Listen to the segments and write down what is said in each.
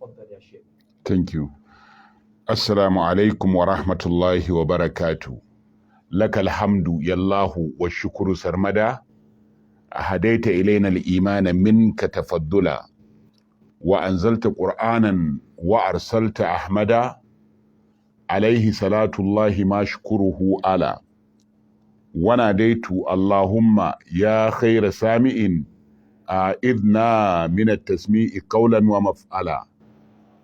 تفضل يا شيخ. Thank you. Assalamu alaikum wa rahmatullahi wa barakatuh. لك الحمد يا الله والشكر سرمدا هديت إلينا الإيمان منك تفضلا وأنزلت قرآنا وأرسلت أحمدا عليه صلاة الله ما شكره على وناديت اللهم يا خير سامع أعذنا من التسميع قولا ومفعلا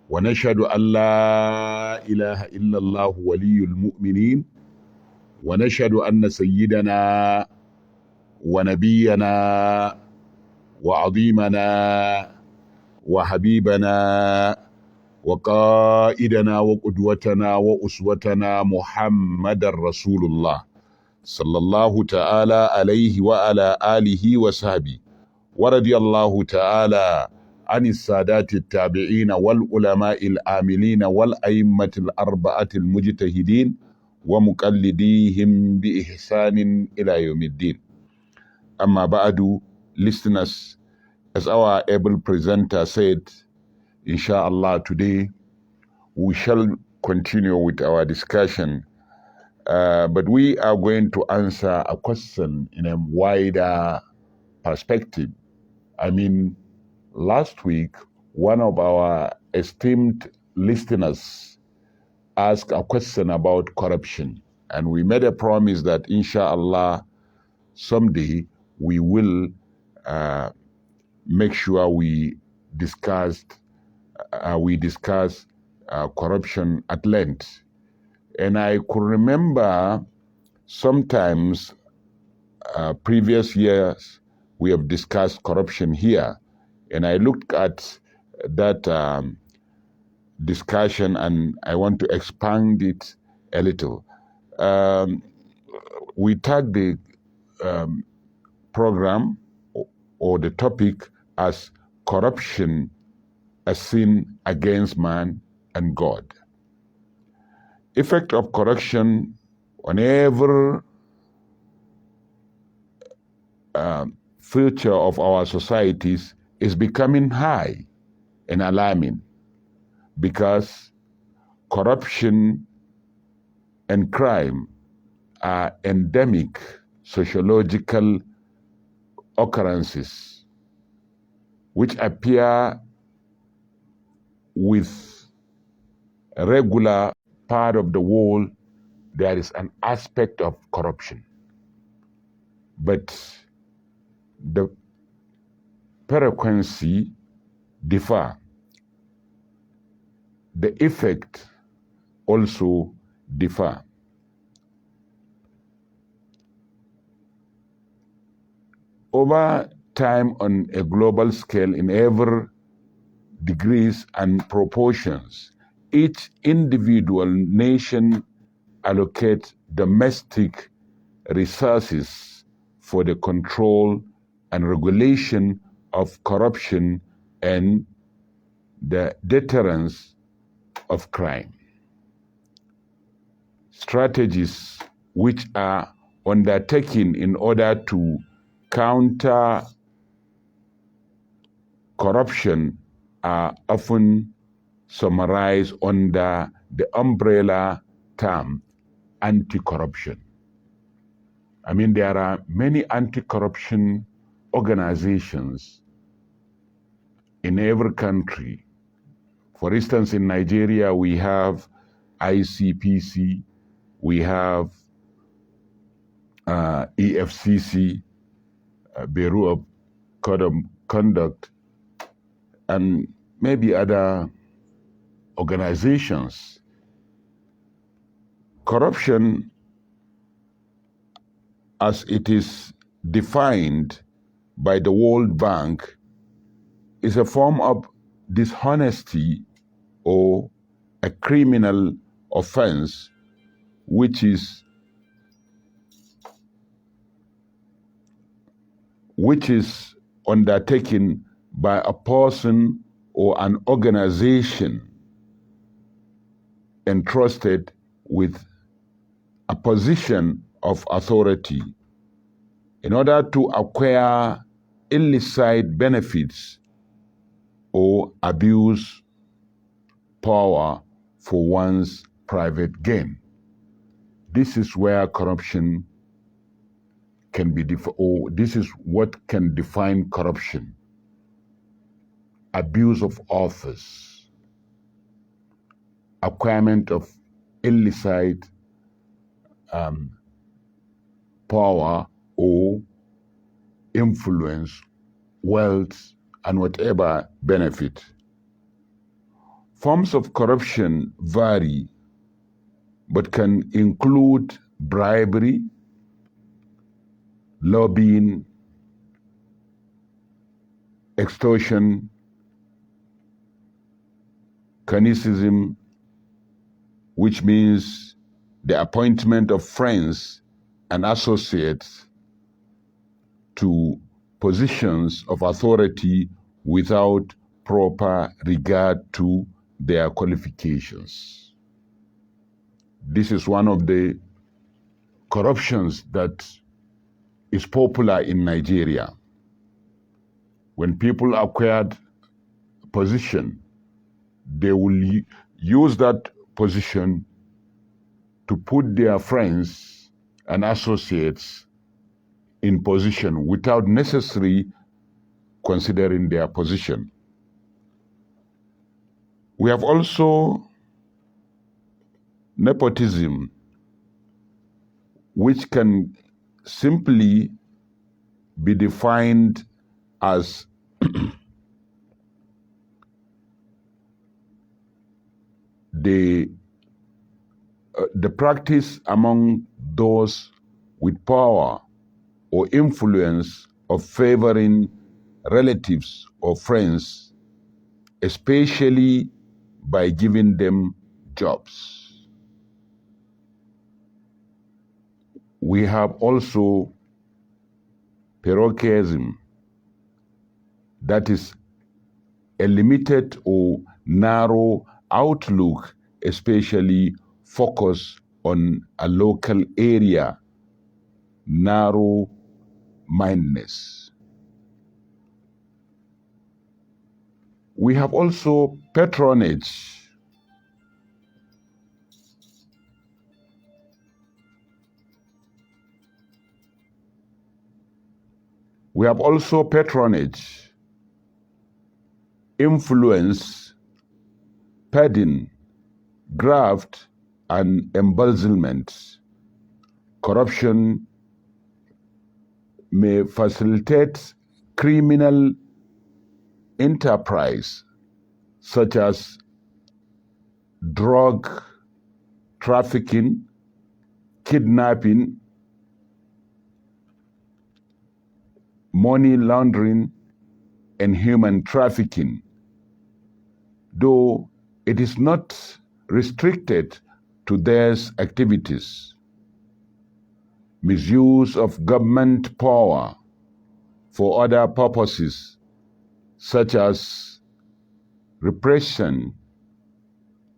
ونشهد أن لا إله إلا الله ولي المؤمنين ونشهد أن سيدنا ونبينا وعظيمنا وحبيبنا وقائدنا وقدوتنا وأسوتنا محمد رسول الله صلى الله تعالى عليه وعلى آله وصحبه ورضي الله تعالى عن السادات التابعين والعلماء العاملين والأئمة الأربعة المجتهدين ومقلديهم بإحسان إلى يوم الدين. Amma ba'adu, listeners, as our able presenter said, inshallah, today we shall continue with our discussion, but we are going to answer a question in a wider perspective. I mean, last week, one of our esteemed listeners asked a question about corruption, and we made a promise that inshallah, someday we will make sure we discuss corruption at length. And I could remember sometimes previous years we have discussed corruption here, and I looked at that discussion and I want to expand it a little. We tagged the program or the topic as corruption, a sin against man and God. Effect of corruption on every feature of our societies is becoming high and alarming, because corruption and crime are endemic sociological occurrences which appear with a regular part of the world. There is an aspect of corruption, but the frequency differ. The effect also differ. Over time, on a global scale, in every degrees and proportions, each individual nation allocates domestic resources for the control and regulation of corruption and the deterrence of crime. Strategies which are undertaken in order to counter corruption are often summarized under the umbrella term anti-corruption. I mean, there are many anti-corruption organizations in every country. For instance, in Nigeria, we have ICPC, we have EFCC, Bureau of Code of Conduct, and maybe other organizations. Corruption, as it is defined by the World Bank, is a form of dishonesty or a criminal offense which is undertaken by a person or an organization entrusted with a position of authority in order to acquire illicit benefits or abuse power for one's private gain. This is where corruption can be or this is what can define corruption. Abuse of office, acquirement of illicit power or influence, wealth, and whatever benefit. Forms of corruption vary, but can include bribery, lobbying, extortion, cronyism, which means the appointment of friends and associates to positions of authority without proper regard to their qualifications. This is one of the corruptions that is popular in Nigeria. When people acquired position, they will use that position to put their friends and associates in position without necessarily considering their position. We have also nepotism, which can simply be defined as the practice among those with power or influence of favoring relatives or friends, especially by giving them jobs. We have also parochialism, that is a limited or narrow outlook, especially focus on a local area, narrow-mindedness. We have also patronage. We have also patronage, influence, padding, graft, and embezzlement. Corruption may facilitate criminal enterprise such as drug trafficking, kidnapping, money laundering, and human trafficking, though it is not restricted to these activities. Misuse of government power for other purposes, such as repression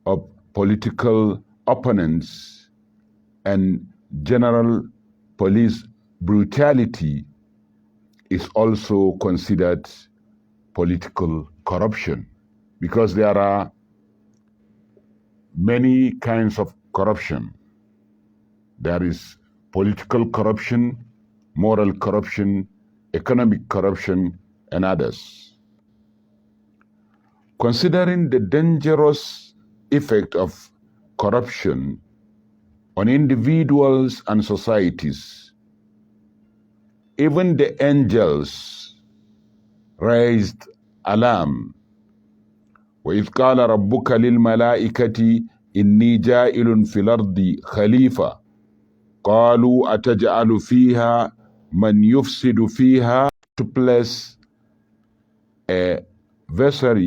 of political opponents and general police brutality, is also considered political corruption, because there are many kinds of corruption. There is political corruption, moral corruption, economic corruption, and others. Considering the dangerous effect of corruption on individuals and societies, even the angels raised alarm. وَإِذْ قَالَ رَبُّكَ لِلْمَلَائِكَةِ إِنِّي جَائِلٌ فِي الْأَرْضِ خَلِيفَةً قَالُوا أَتَجْعَلُ فِيهَا مَنْ يُفْسِدُ فِيهَا, to place a vessel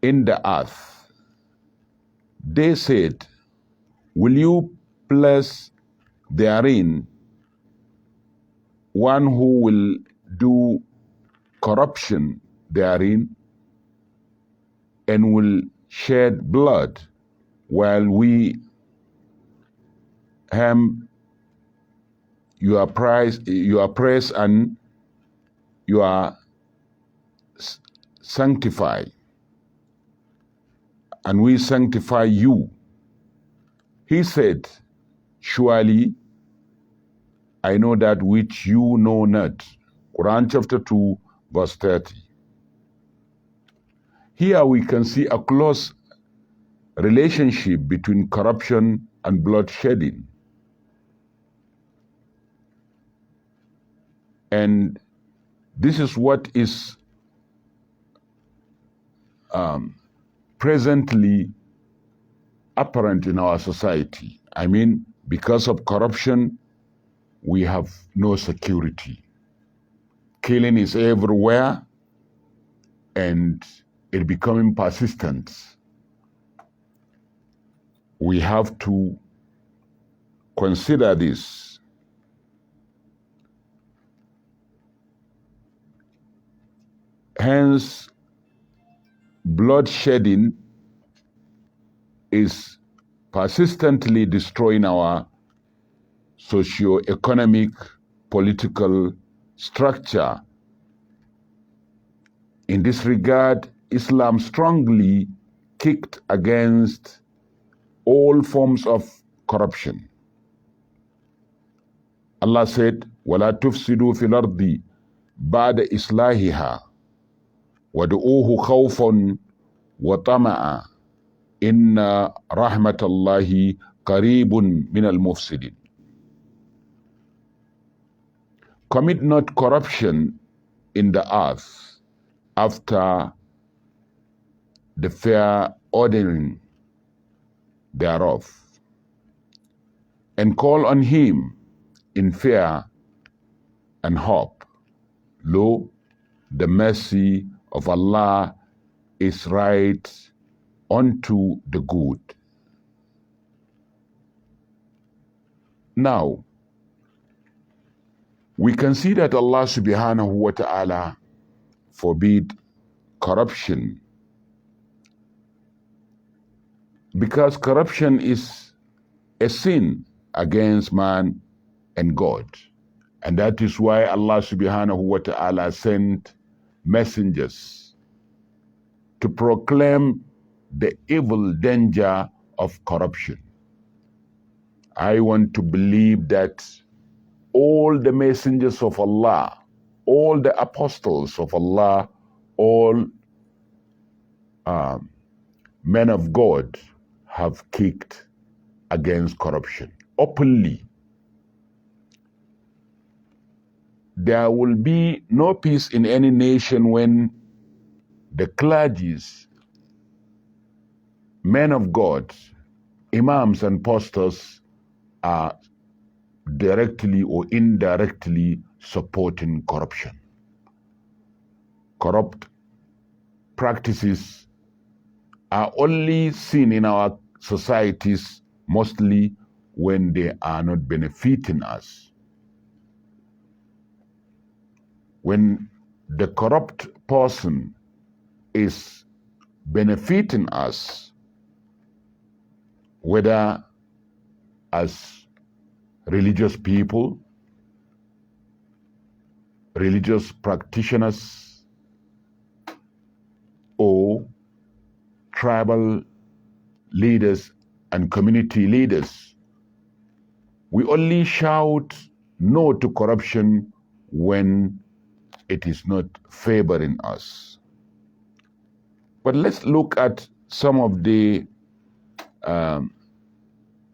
in the earth. They said, will you place therein one who will do corruption therein and will shed blood while we ham your praise and you are sanctified? and we sanctify you. He said, surely I know that which you know not. Quran chapter 2, verse 30. Here we can see a close relationship between corruption and bloodshedding. And this is what is presently apparent in our society. I mean, because of corruption, we have no security. Killing is everywhere, and it becoming persistent. We have to consider this. Hence, bloodshedding is persistently destroying our socio-economic, political structure. In this regard, Islam strongly kicked against all forms of corruption. Allah said, وَلَا تُفْسِدُوا فِي الْأَرْضِ بَعْدَ إِصْلَاحِهَا وَادْعُوهُ خَوْفًا وَطَمَعًا إِنَّ رَحْمَةَ اللَّهِ قَرِيبٌ مِنَ الْمُفْسِدِينَ. Commit not corruption in the earth after the fair ordering thereof, and call on him in fear and hope. Lo, the mercy of Allah is right unto the good. Now, we can see that Allah subhanahu wa ta'ala forbid corruption, because corruption is a sin against man and God. And that is why Allah subhanahu wa ta'ala sent messengers to proclaim the evil danger of corruption. I want to believe that all the messengers of Allah, all the apostles of Allah, all men of God have kicked against corruption openly. There will be no peace in any nation when the clergies, men of God, imams and pastors are directly or indirectly supporting corruption. Corrupt practices are only seen in our societies mostly when they are not benefiting us. When the corrupt person is benefiting us, whether as religious people, religious practitioners, or tribal leaders and community leaders, we only shout no to corruption when it is not favoring us. But let's look at some of the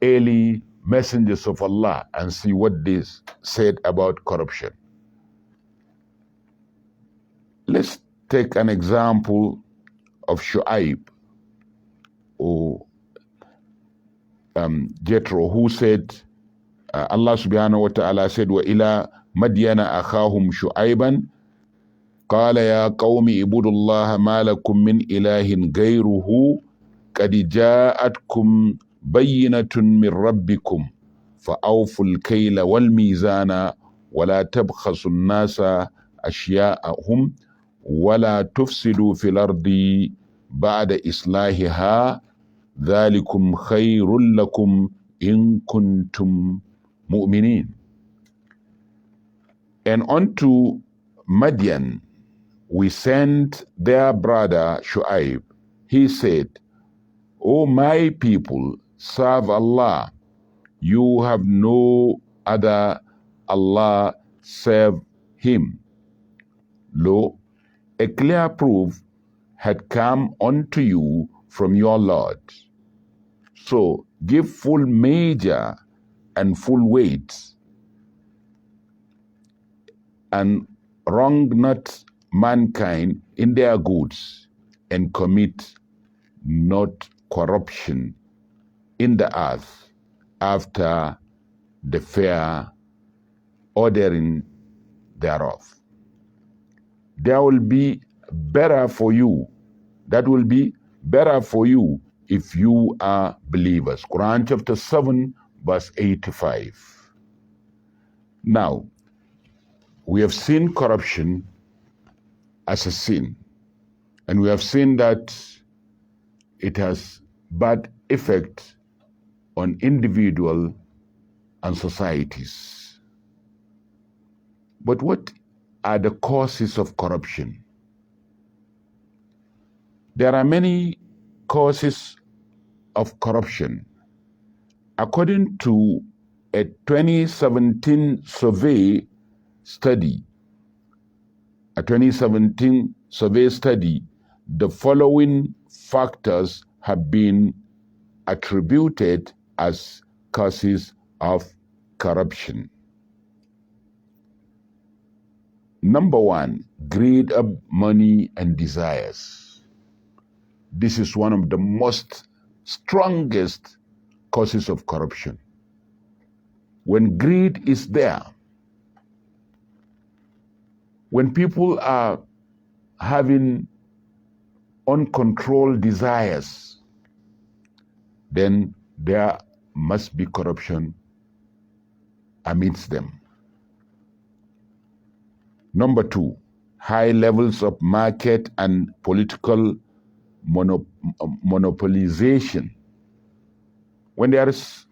early messengers of Allah and see what they said about corruption. Let's take an example of Shu'aib or Jethro, who said, Allah subhanahu wa ta'ala said, وَإِلَى مَدْيَنَ أَخَاهُمْ شُعَيْبًا قَالَ يَا قَوْمِ اعْبُدُوا اللَّهَ مَا لَكُم مِّنْ إِلَٰهٍ غَيْرُهُ قَدْ جَاءَتْكُمْ بَيِّنَةٌ مِّن رَّبِّكُمْ فَأَوْفُوا الْكَيْلَ وَالْمِيزَانَ وَلَا تَبْخَسُوا النَّاسَ أَشْيَاءَهُمْ وَلَا تُفْسِدُوا فِي الْأَرْضِ بَعْدَ إِصْلَاحِهَا ذَلِكُمْ خَيْرٌ لَكُمْ إِن كُنتُم مُؤْمِنِينَ. And unto Madian we sent their brother Shu'aib. He said, O my people, serve Allah. You have no other Allah save Him. Lo, a clear proof had come unto you from your Lord. So give full measure and full weight, and wrong not mankind in their goods, and commit not corruption in the earth after the fair ordering thereof. There will be better for you. That will be better for you if you are believers. Quran chapter 7, verse 85. Now, we have seen corruption as a sin, and we have seen that it has bad effect on individual and societies. But what are the causes of corruption? There are many causes of corruption. According to a 2017 survey study, the following factors have been attributed as causes of corruption. Number one, greed of money and desires. This is one of the most strongest causes of corruption. When greed is there, when people are having uncontrolled desires, then there must be corruption amidst them. Number two, high levels of market and political monopolization. When there is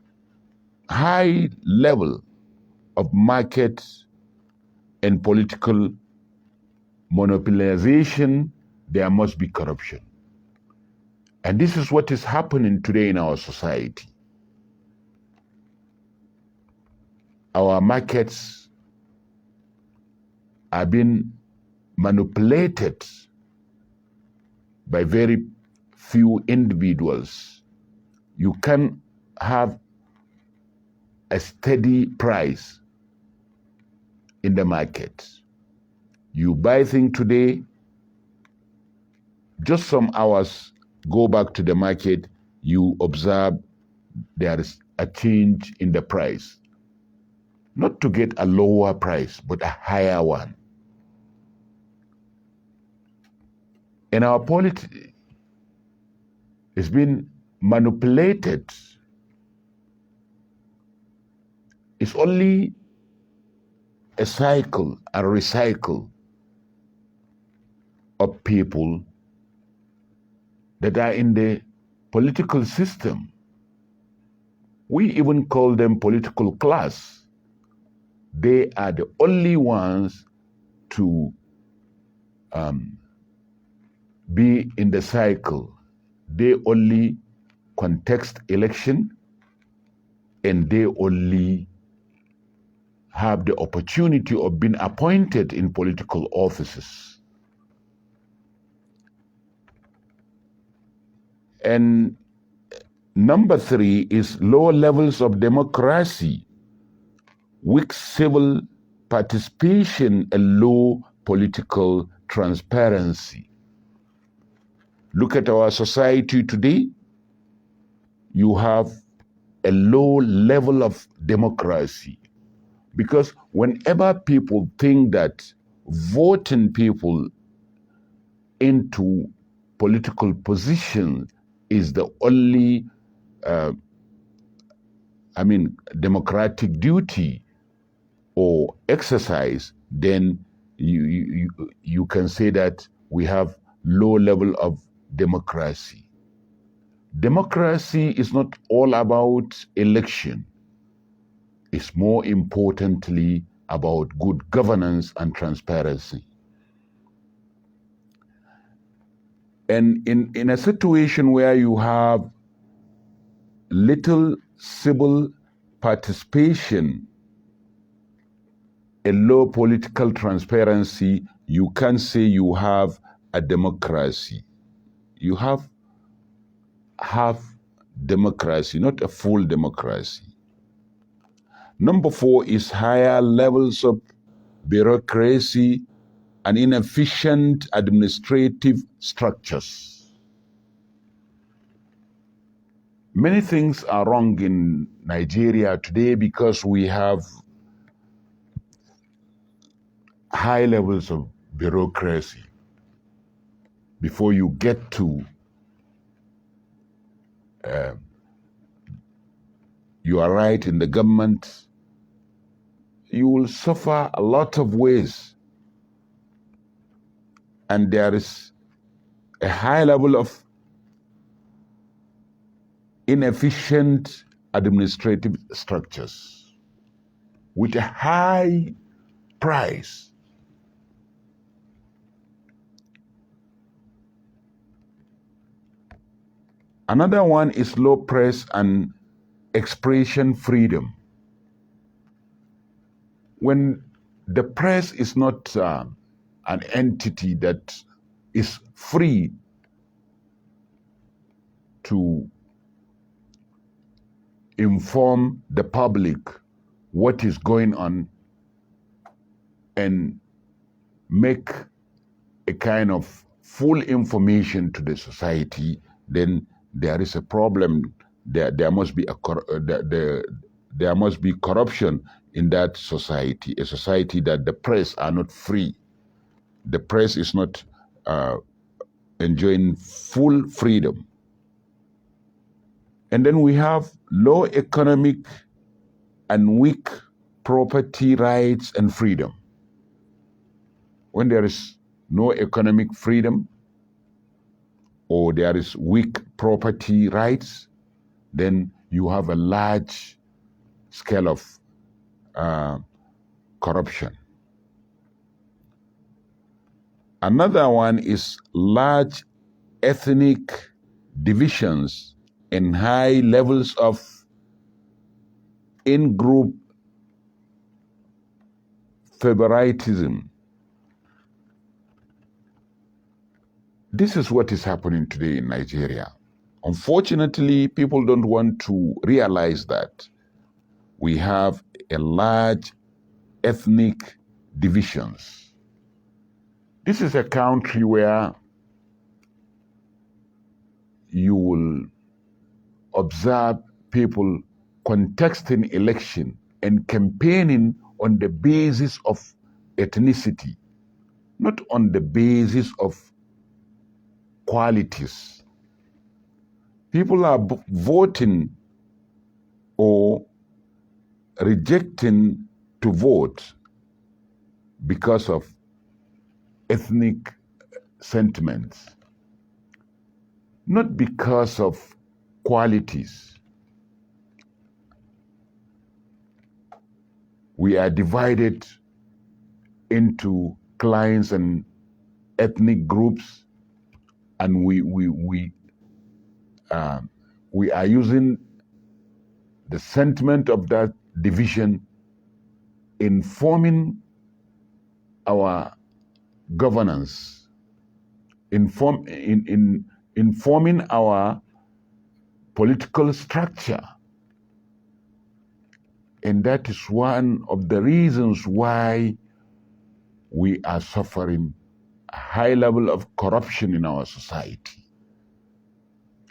high level of market and political monopolization, there must be corruption. And this is what is happening today in our society. Our markets are being manipulated by very few individuals. You can have a steady price in the market. You buy things today, just some hours, go back to the market, you observe there is a change in the price. Not to get a lower price, but a higher one. And our polity has been manipulated. It's only a cycle, a recycle of people that are in the political system. We even call them political class. They are the only ones to be in the cycle. They only contest election, and they only have the opportunity of being appointed in political offices. And number three is low levels of democracy, weak civil participation, and low political transparency. Look at our society today. You have a low level of democracy, because whenever people think that voting people into political position is the only democratic duty or exercise, then you can say that we have low level of democracy. Democracy is not all about election. It's more importantly about good governance and transparency. And in a situation where you have little civil participation and low political transparency, you can't say you have a democracy. You have half democracy, not a full democracy. Number 4 is higher levels of bureaucracy and inefficient administrative structures. Many things are wrong in Nigeria today because we have high levels of bureaucracy. Before you get to you are right in the government, you will suffer a lot of ways. And there is a high level of inefficient administrative structures with a high price. Another one is low press and expression freedom. When the press is not an entity that is free to inform the public what is going on and make a kind of full information to the society, then there is a problem. There must be there must be corruption in that society, a society that the press are not free. The press is not enjoying full freedom. And then we have low economic and weak property rights and freedom. When there is no economic freedom or there is weak property rights, then you have a large scale of corruption. Another one is large ethnic divisions and high levels of in-group favoritism. This is what is happening today in Nigeria. Unfortunately, people don't want to realize that we have a large ethnic divisions. This is a country where you will observe people contesting election and campaigning on the basis of ethnicity, not on the basis of qualities. People are voting or rejecting to vote because of ethnic sentiments, not because of qualities. We are divided into clans and ethnic groups, and we are using the sentiment of that division in forming our governance, in forming our political structure. And that is one of the reasons why we are suffering a high level of corruption in our society.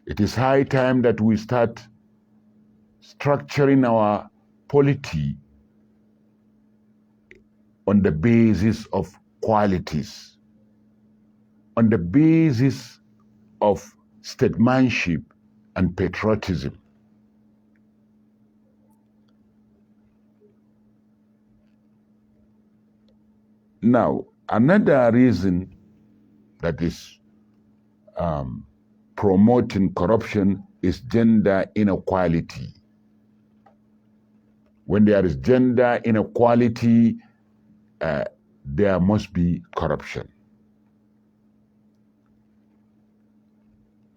It is high time that we start structuring our polity on the basis of qualities, on the basis of statesmanship and patriotism. Now, another reason that is promoting corruption is gender inequality. When there is gender inequality, there must be corruption.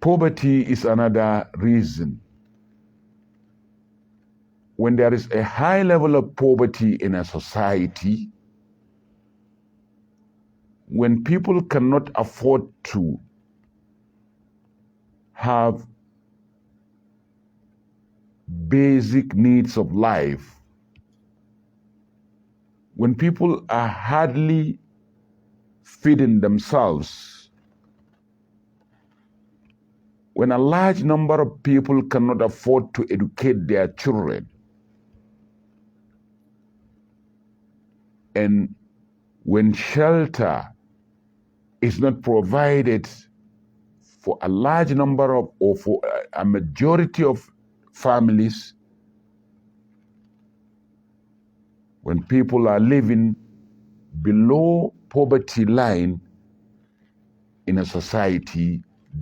Poverty is another reason when there is a high level of poverty in a society, when people cannot afford to have basic needs of life, when people are hardly feeding themselves, when a large number of people cannot afford to educate their children, and when shelter is not provided for a large number of, or for a majority of families, when people are living below poverty line in a society,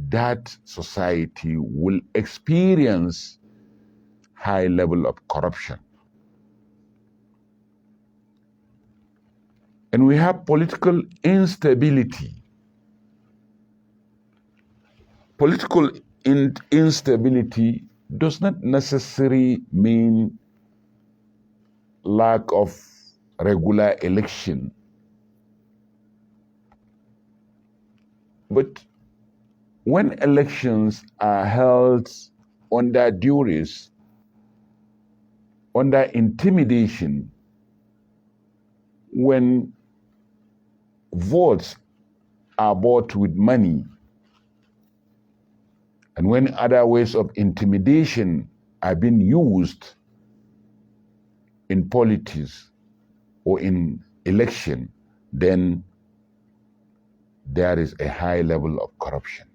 that society will experience high level of corruption. And we have political instability. Political instability does not necessarily mean lack of regular election. But when elections are held under duress, under intimidation, when votes are bought with money, and when other ways of intimidation are being used in politics or in election, then there is a high level of corruption.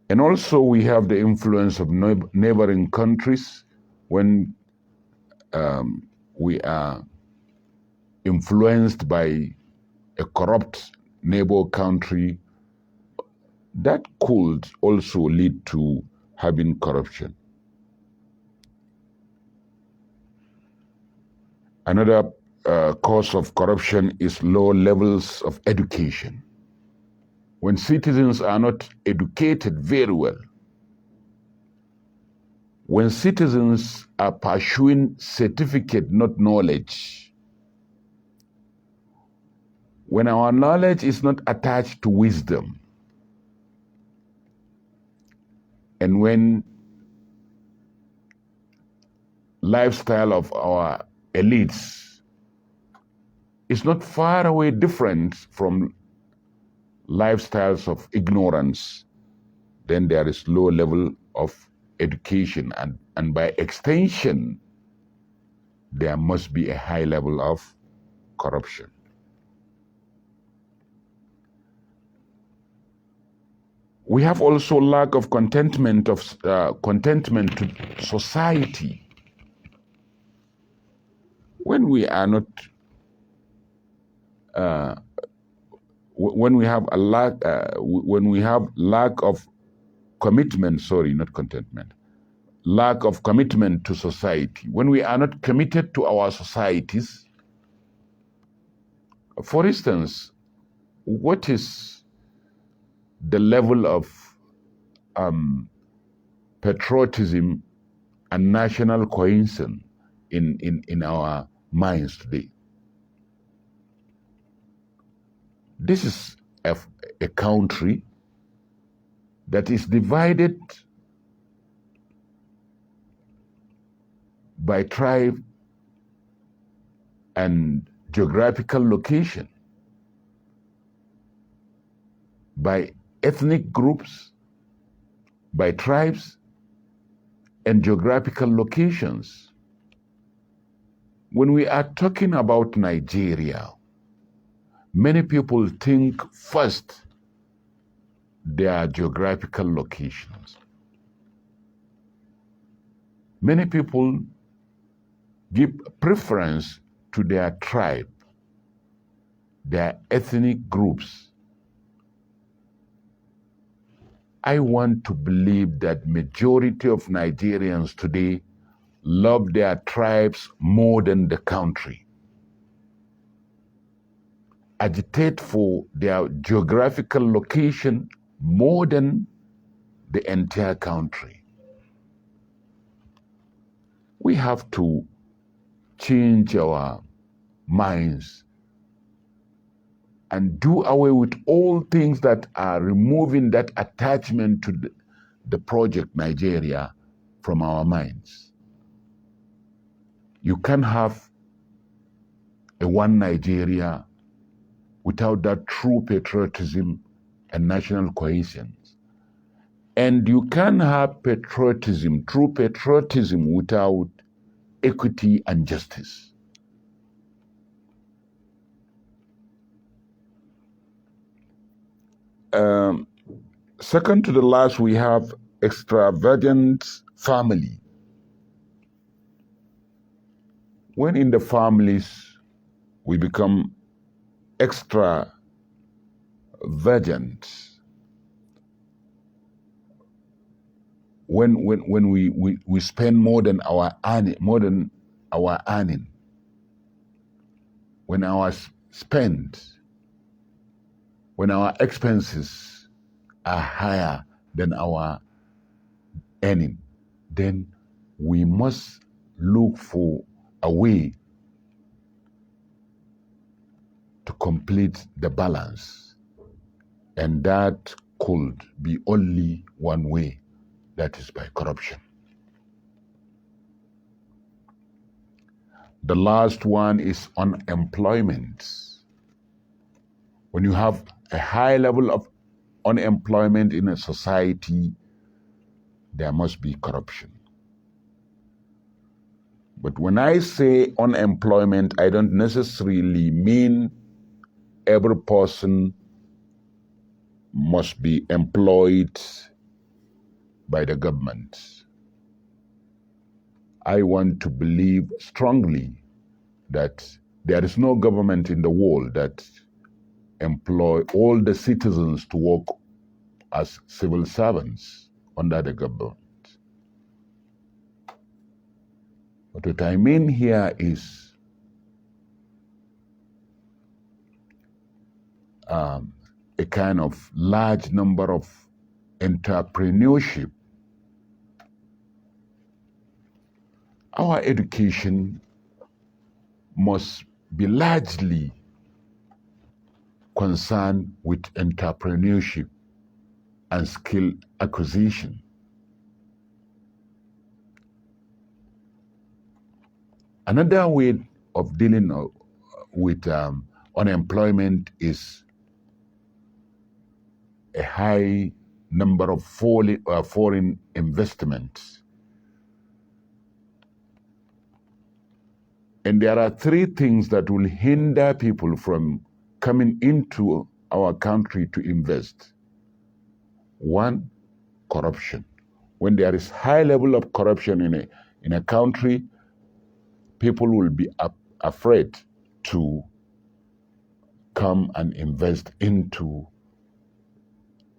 And also we have the influence of neighboring countries. When we are influenced by a corrupt neighbor country, that could also lead to having corruption. Another cause of corruption is low levels of education. When citizens are not educated very well, when citizens are pursuing certificate, not knowledge, when our knowledge is not attached to wisdom, and when lifestyle of our elites is not far away different from lifestyles of ignorance, then there is low level of education, and by extension, there must be a high level of corruption. We have also lack of contentment to society. When we are not, when we have a lack, when we have lack of commitment, not contentment, lack of commitment to society, when we are not committed to our societies. For instance, what is the level of patriotism and national cohesion in our minds today? This is a country that is divided by tribe and geographical location, by ethnic groups, by tribes and geographical locations. When we are talking about Nigeria, many people think first their geographical locations. Many people give preference to their tribe, their ethnic groups. I want to believe that majority of Nigerians today love their tribes more than the country. agitate for their geographical location more than the entire country. We have to change our minds and do away with all things that are removing that attachment to the project Nigeria from our minds. You can't have a one Nigeria without that true patriotism and national cohesion. And you can't have patriotism, true patriotism, without equity and justice. Second to the last, we have extravagant family. When in the families we become extravagant, when we spend more than our earning, when our expenses are higher than our earning, then we must look for a way to complete the balance. And that could be only one way, that is by corruption. The last one is unemployment. When you have a high level of unemployment in a society, there must be corruption. But when I say unemployment, I don't necessarily mean every person must be employed by the government. I want to believe strongly that there is no government in the world that employ all the citizens to work as civil servants under the government. But what I mean here is a kind of large number of entrepreneurship. Our education must be largely concerned with entrepreneurship and skill acquisition. Another way of dealing with unemployment is a high number of foreign investments. And there are three things that will hinder people from coming into our country to invest. One, corruption. When there is high level of corruption in a country, people will be afraid to come and invest into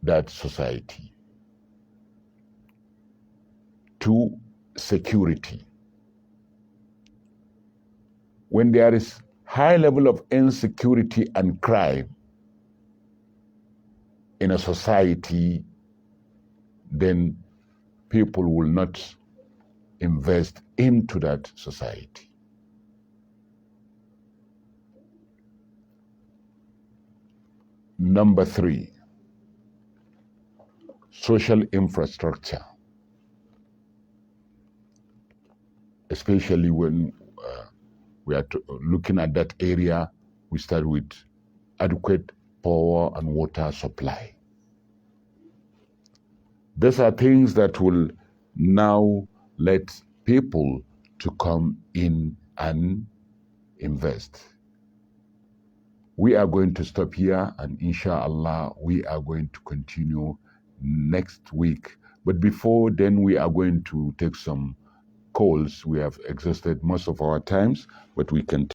that society. Two, security. When there is high level of insecurity and crime in a society, then people will not invest into that society. Number three, social infrastructure, especially when we are looking at that area, we start with adequate power and water supply. These are things that will now let people to come in and invest. We are going to stop here, and inshallah, we are going to continue next week. But before then, we are going to take some calls. We have exhausted most of our times, but we can